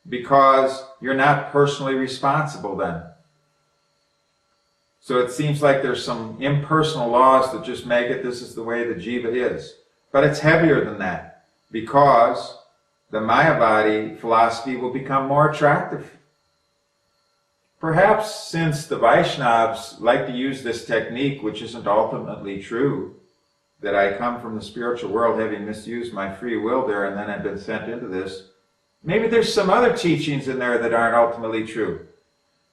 because you're not personally responsible then. So it seems like there's some impersonal laws that just make it this is the way the Jiva is. But it's heavier than that, because the Mayavadi philosophy will become more attractive. Perhaps since the Vaishnavas like to use this technique, which isn't ultimately true, that I come from the spiritual world having misused my free will there and then I've been sent into this, maybe there's some other teachings in there that aren't ultimately true.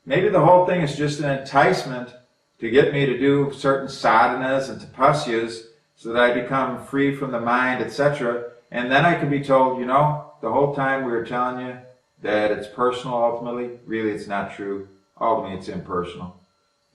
Maybe the whole thing is just an enticement to get me to do certain sadhanas and tapasyas so that I become free from the mind, etc. And then I can be told, you know, the whole time we were telling you that it's personal ultimately. Really, it's not true. Ultimately, it's impersonal.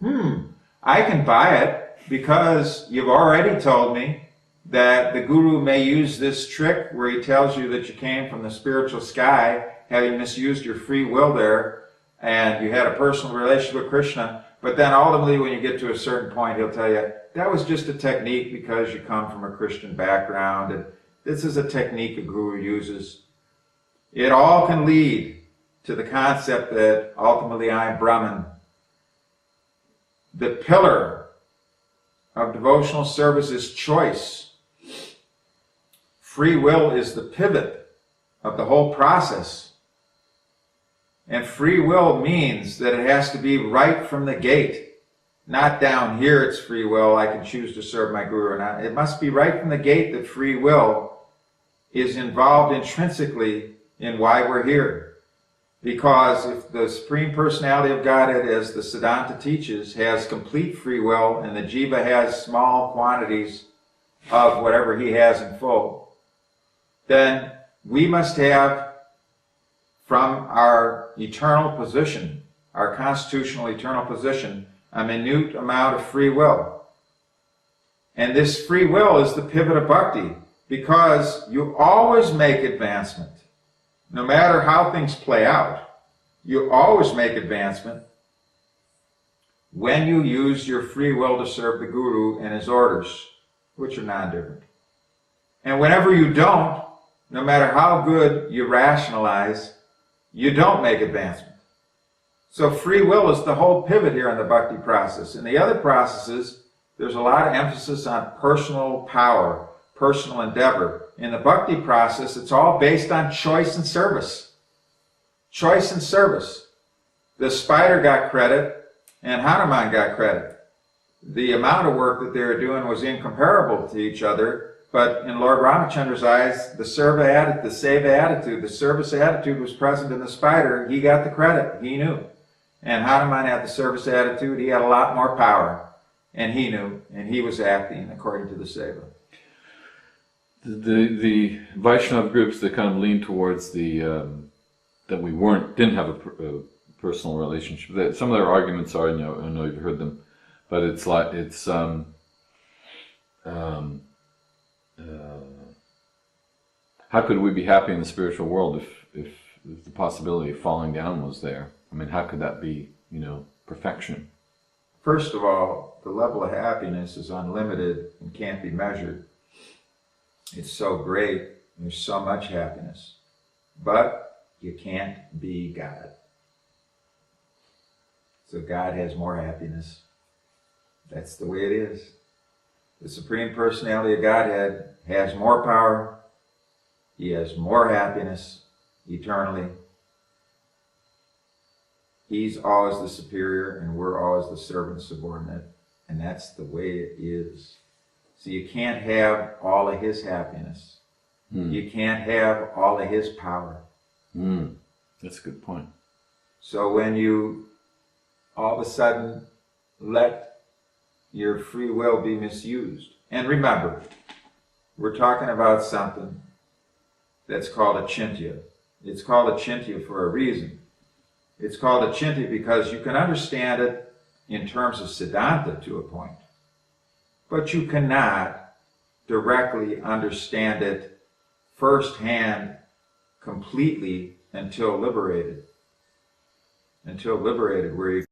I can buy it because you've already told me that the Guru may use this trick where he tells you that you came from the spiritual sky, having misused your free will there, and you had a personal relationship with Krishna. But then ultimately, when you get to a certain point, he'll tell you, that was just a technique because you come from a Christian background, and this is a technique a Guru uses. It all can lead to the concept that ultimately I am Brahman. The pillar of devotional service is choice. Free will is the pivot of the whole process. And free will means that it has to be right from the gate. Not down here it's free will, I can choose to serve my Guru or not. It must be right from the gate that free will is involved intrinsically in why we're here. Because if the Supreme Personality of Godhead, as the Siddhanta teaches, has complete free will and the Jiva has small quantities of whatever he has in full, then we must have, from our eternal position, our constitutional eternal position, a minute amount of free will. And this free will is the pivot of bhakti, because you always make advancement. No matter how things play out, you always make advancement when you use your free will to serve the Guru and his orders, which are non-different. And whenever you don't, no matter how good you rationalize, you don't make advancement. So free will is the whole pivot here in the bhakti process. In the other processes, there's a lot of emphasis on personal power, personal endeavor. In the bhakti process, it's all based on choice and service. Choice and service. The spider got credit and Hanuman got credit. The amount of work that they were doing was incomparable to each other, but in Lord Ramachandra's eyes, the seva attitude, the service attitude was present in the spider. He got the credit. He knew. And Hanuman had the service attitude. He had a lot more power. And he knew. And he was acting according to the seva. The Vaishnava groups that kind of lean towards the that we didn't have a personal relationship. Some of their arguments are, I know you've heard them, but it's like how could we be happy in the spiritual world if the possibility of falling down was there? I mean, how could that be, perfection? First of all, the level of happiness is unlimited and can't be measured. It's so great, there's so much happiness. But you can't be God. So God has more happiness. That's the way it is. The Supreme Personality of Godhead has more power. He has more happiness eternally. He's always the superior and we're always the servant subordinate. And that's the way it is. So you can't have all of his happiness. You can't have all of his power. That's a good point. So when you all of a sudden let your free will be misused, and remember, we're talking about something that's called a chintya. It's called a chintya for a reason. It's called a chintya because you can understand it in terms of Siddhanta to a point. But you cannot directly understand it firsthand, completely, until liberated. Until liberated, where you